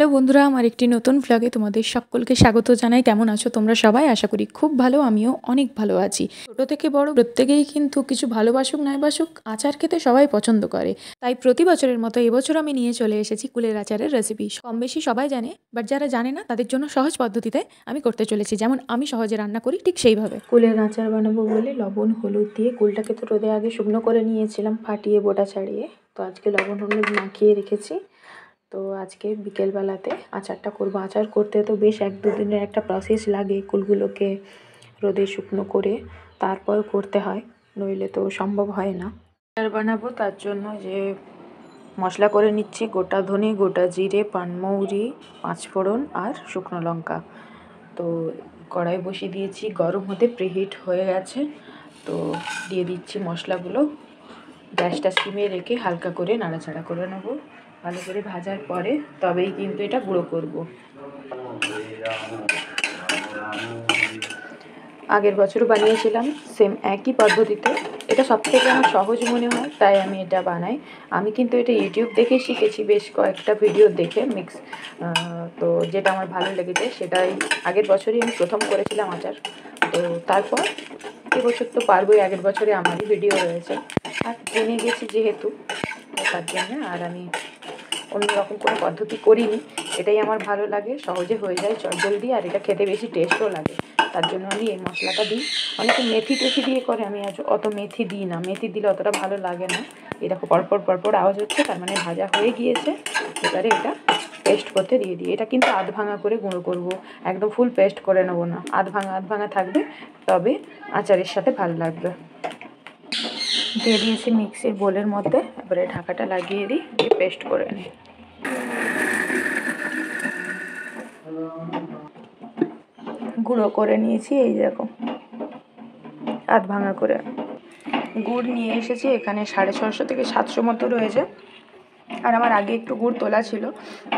Hello বন্ধুরা, আমার একটি নতুন ভ্লগে তোমাদের সকলকে স্বাগত জানাই। কেমন আছো তোমরা সবাই? আশা করি খুব ভালো, আমিও অনেক ভালো আছি। ছোটো থেকে বড় প্রত্যেকেই কিন্তু কিছু ভালোবাসুক নাই বাসুক আচার খেতে সবাই পছন্দ করে। তাই প্রতি বছরের মতো এবছর আমি নিয়ে চলে এসেছি কুলের আচারের রেসিপি। কম বেশি সবাই জানে, বাট যারা জানে না তাদের জন্য সহজ পদ্ধতিতে আমি করতে চলেছি, যেমন আমি সহজে রান্না করি ঠিক সেইভাবে। কুলের আচার বানাবো বলে লবণ হলুদ দিয়ে কুলটাকে তো রোদে আগে শুকনো করে নিয়েছিলাম, ফাটিয়ে বোটা ছাড়িয়ে। তো আজকে লবণ হলুদ মাখিয়ে রেখেছি। তো আজকে বিকেলবেলাতে আচারটা করবো। আচার করতে তো বেশ 1-2 দিনের একটা প্রসেস লাগে। কুলগুলোকে রোদে শুকনো করে তারপর করতে হয়, নইলে তো সম্ভব হয় না। আচার বানাবো তার জন্য যে মশলা করে নিচ্ছি: গোটা ধনে, গোটা জিরে, পানমৌরি, পাঁচফোড়ন আর শুকনো লঙ্কা। তো কড়াই বসিয়ে দিয়েছি, গরম হতে প্রিহিট হয়ে গেছে। তো দিয়ে দিচ্ছি মশলাগুলো। গ্যাসটা সিমে রেখে হালকা করে নাড়াচাড়া করে নেবো। ভালো করে ভাজার পরে তবেই কিন্তু এটা গুঁড়ো করব। আগের বছরও বানিয়েছিলাম সেম একই পদ্ধতিতে। এটা সবথেকে আমার সহজ মনে হয়, তাই আমি এটা বানাই। আমি কিন্তু এটা ইউটিউব দেখে শিখেছি, বেশ কয়েকটা ভিডিও দেখে মিক্স। তো যেটা আমার ভালো লেগেছে সেটাই আগের বছরই আমি প্রথম করেছিলাম আচার। তো তারপর এবছর তো পারবোই, আগের বছরে আমারই ভিডিও রয়েছে। আর জেনে গেছি যেহেতু, তার জন্য আর আমি অন্যরকম কোনো পদ্ধতি করিনি। এটাই আমার ভালো লাগে, সহজে হয়ে যায়, জলদি, আর এটা খেতে বেশি টেস্টও লাগে। তার জন্য আমি এই মশলাটা দিই। অনেকে মেথি টেথি দিয়ে করে, আমি অত মেথি দিই না। মেথি দিলে অতটা ভালো লাগে না। এরকম পরপর আওয়াজ হচ্ছে, তার মানে ভাজা হয়ে গিয়েছে। এবারে এটা পেস্ট করতে দিয়ে দিই। এটা কিন্তু আধ ভাঙা করে গুঁড়ো করব, একদম ফুল পেস্ট করে নেবো না। আধ ভাঙা থাকবে, তবে আচারের সাথে ভালো লাগবে। দিয়ে দিয়েছি মিক্সির বোলের মধ্যে। এবারে ঢাকাটা লাগিয়ে দিই, দিয়ে পেস্ট করে নিই। গুঁড়ো করে নিয়েছি, এই দেখো আধ ভাঙা করে। গুড় নিয়ে এসেছি এখানে 650 থেকে 700 মতো রয়েছে। আর আমার আগে একটু গুড় তোলা ছিল,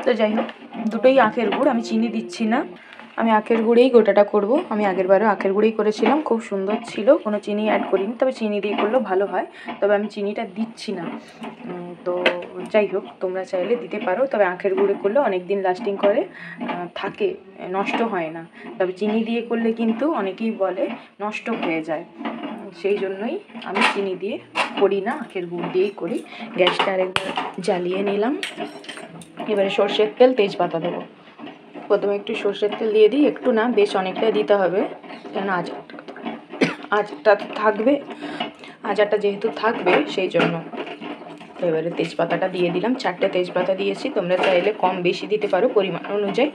তো যাই হোক, দুটোই আখের গুড়, আমি চিনি দিচ্ছি না। আমি আখের গুড়েই গোটাটা করব। আমি আগেরবারও আখের গুঁড়েই করেছিলাম, খুব সুন্দর ছিল, কোনো চিনি অ্যাড করিনি। তবে চিনি দিয়ে করলেও ভালো হয়, তবে আমি চিনিটা দিচ্ছি না। তো যাই হোক, তোমরা চাইলে দিতে পারো, তবে আখের গুঁড়ে করলে অনেক দিন লাস্টিং করে, থাকে, নষ্ট হয় না। তবে চিনি দিয়ে করলে কিন্তু অনেকেই বলে নষ্ট হয়ে যায়, সেই জন্যই আমি চিনি দিয়ে করি না, আখের গুড় দিয়েই করি। গ্যাসটা আরেকবার জ্বালিয়ে নিলাম। এবারে সর্ষের তেল, তেজপাতা দেবো। প্রথমে একটু সর্ষের তেল দিয়ে দিই, একটু না বেশ অনেকটাই দিতে হবে, কেন আচারটা থাকবে, আচারটা যেহেতু থাকবে সেই জন্য। তো এবারে তেজপাতাটা দিয়ে দিলাম, 4টে তেজপাতা দিয়েছি, তোমরা চাইলে কম বেশি দিতে পারো পরিমাণ অনুযায়ী।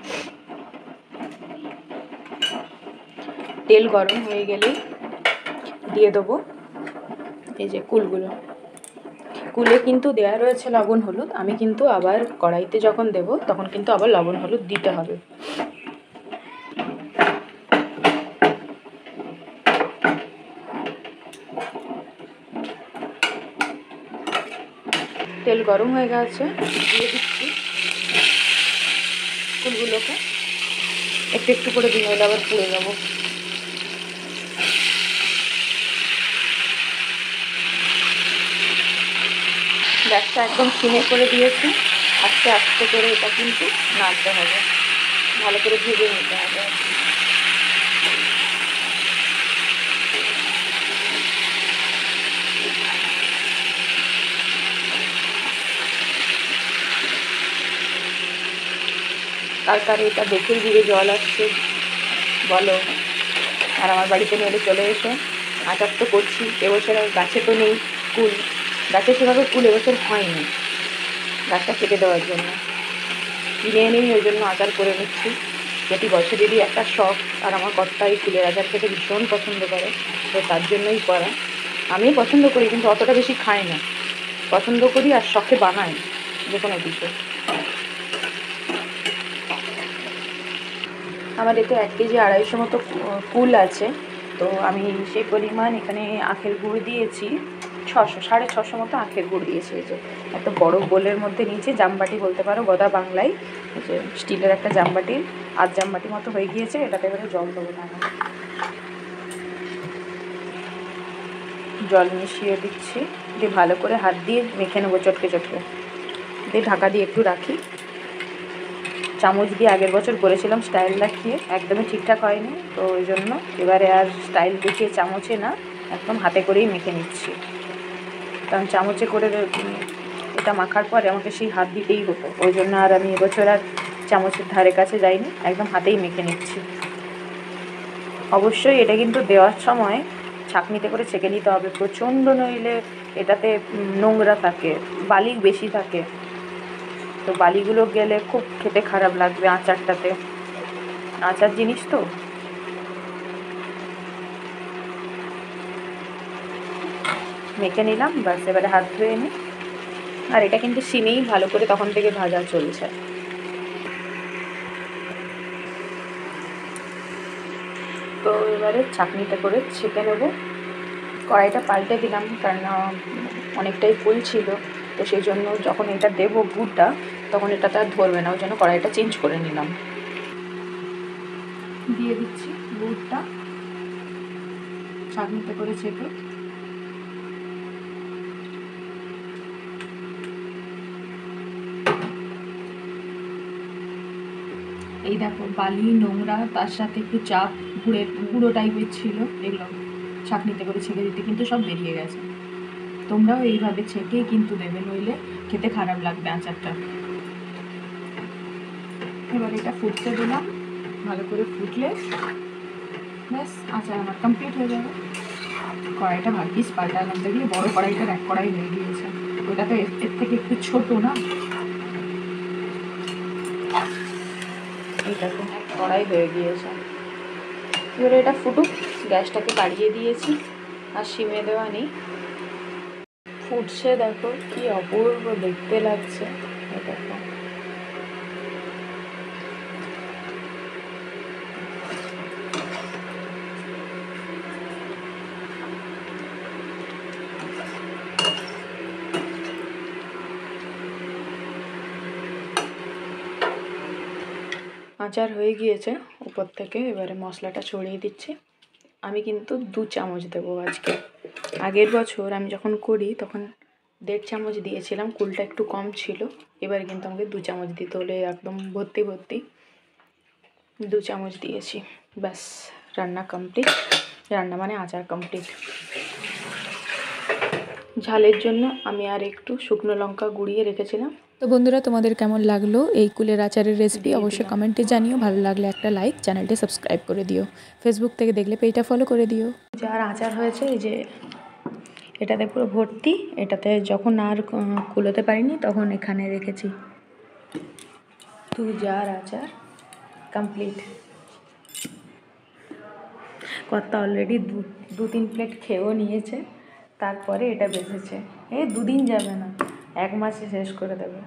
তেল গরম হয়ে গেলে দিয়ে দেবো এই যে কুলগুলো। কুলে কিন্তু দেওয়া রয়েছে লবণ হলুদ, আমি কিন্তু আবার কড়াইতে যখন দেব তখন কিন্তু আবার লবণ হলুদ দিতে হবে। তেল গরম হয়ে গেছে, দিয়ে দিচ্ছি কুলগুলোকে। একটু করে দিয়ে হলে আবার পুড়ে যাবো। গ্যাসটা একদম সিমে করে দিয়েছি। আস্তে আস্তে করে এটা কিন্তু নাড়তে হবে, ভালো করে ভেজে নিতে হবে। কার এটা দেখেই জিভে জল আসছে বলো, আর আমার বাড়িতে নিয়ে চলে এসো। আচার তো করছি, এবছর আর গাছে তো নেই কুল, গাছে সেভাবে কুল এবছর হয়নি, গাছটা কেটে দেওয়ার জন্য কিনে এনেই ওই জন্য আচার করে নিচ্ছি। প্রতি বছরেরই একটা শখ, আর আমার কর্তা এই কুলের আচার খেতে ভীষণ পছন্দ করে, তো তার জন্যই করা। আমিও পছন্দ করি, কিন্তু অতটা বেশি খাই না, পছন্দ করি আর শখে বানাই যে কোনো কিছু। আমার এতে 1 কেজি 250 মতো কুল আছে, তো আমি সেই পরিমাণ এখানে আখের গুড় দিয়েছি 600-650 মতো আখের গুড় দিয়েছি। এই যে একটা বড় বোলের মধ্যে নিচে, জামবাটি বলতে পারো গদা বাংলায়, যে স্টিলের একটা জামবাটি, আধ জামবাটি মতো হয়ে গিয়েছে। এটাতে এবারে জল দেবো, না জল মিশিয়ে দিচ্ছি, দিয়ে ভালো করে হাত দিয়ে মেখে নেবো চটকে, দিয়ে ঢাকা দিয়ে একটু রাখি। চামচ দিয়ে আগের বছর করেছিলাম স্টাইল দেখিয়ে, একদমই ঠিকঠাক হয়নি, তো ওই জন্য এবারে আর স্টাইল দেখিয়ে চামচে না, একদম হাতে করেই মেখে নিচ্ছি। কারণ চামচে করে এটা মাখার পরে আমাকে সেই হাত দিতেই হতো, ওই জন্য আর আমি এবছর আর চামচের ধারে কাছে যাইনি, একদম হাতেই মেখে নিচ্ছি। অবশ্যই এটা কিন্তু দেওয়ার সময় ছাঁকনিতে করে ছেঁকে নিতে হবে, প্রচণ্ড নইলে এটাতে নোংরা থাকে, বালি বেশি থাকে, তো বালিগুলো গেলে খুব খেতে খারাপ লাগবে আচারটাতে, আচার জিনিস তো। মেখে নিলাম, ব্যাস এবারে হাত ধুয়ে নিই। আর এটা কিন্তু সিমেই ভালো করে তখন থেকে ভাজা চলছে। তো এবারে ছাঁকনিটা করে ছেঁকে নেব। কড়াইটা পাল্টে দিলাম, কারণ অনেকটাই ফুল ছিল, তো সেই জন্য যখন এটা দেবো গুড়টা, তখন এটা তো আর ধরবে না, ওই জন্য কড়াইটা চেঞ্জ করে নিলাম। দিয়ে দিচ্ছি গুড়টা ছাঁকনিতে করে ছেঁকে। এই দেখো বালি, নোংরা, তার সাথে একটু চাপ, গুঁড়ো টাইপের ছিল, এগুলো ছাঁকনিতে করে ছেঁকে দিতে কিন্তু সব বেরিয়ে গেছে। তোমরাও এইভাবে ছেঁকেই কিন্তু দেবে, নইলে খেতে খারাপ লাগবে আচারটা। এবার এটা ফুটতে দিলাম, ভালো করে ফুটলে ব্যাস আচার আমার কমপ্লিট হয়ে যাবে। কড়াইটা ভাগ্যিস পাল্টালাম, দেখলে বড় কড়াইটার এক কড়াই হয়ে গিয়েছে, ওটা তো এর থেকে একটু ছোটো না, এইটা তো এক কড়াই হয়ে গিয়েছে। এবারে এটা ফুটুক, গ্যাসটাকে বাড়িয়ে দিয়েছি, আর সিমে দেওয়া নেই। ফুটছে, দেখো কি অপূর্ব দেখতে লাগছে। দেখো আচার হয়ে গিয়েছে উপর থেকে, এবারে মশলাটা ছড়িয়ে দিচ্ছি। আমি কিন্তু 2 চামচ দেবো আজকে। আগের বছর আমি যখন করি তখন 1.5 চামচ দিয়েছিলাম, কুলটা একটু কম ছিল, এবার কিন্তু আমাকে 2 চামচ দিতে হলে একদম ভর্তি ভর্তি 2 চামচ দিয়েছি। ব্যাস রান্না কমপ্লিট, রান্না মানে আচার কমপ্লিট। ঝালের জন্য আমি আর একটু শুকনো লঙ্কা গুঁড়িয়ে রেখেছিলাম। তো বন্ধুরা, তোমাদের কেমন লাগলো এই কুলের আচারের রেসিপি অবশ্যই কমেন্টে জানিও। ভালো লাগলে একটা লাইক, চ্যানেলটি সাবস্ক্রাইব করে দিও। ফেসবুক থেকে দেখলে পেজটা ফলো করে দিও। যার আচার হয়েছে, এই যে এটাতে পুরো ভর্তি, এটাতে যখন আর কুলোতে পারিনি তখন এখানে রেখেছি। 2 জার আচার কমপ্লিট। কর্তা অলরেডি 2-3 প্লেট খেয়েও নিয়েছে, তারপরে এটা বেঁচেছে। এই 2 দিন যাবে না, 1 মাসে শেষ করে দেবে।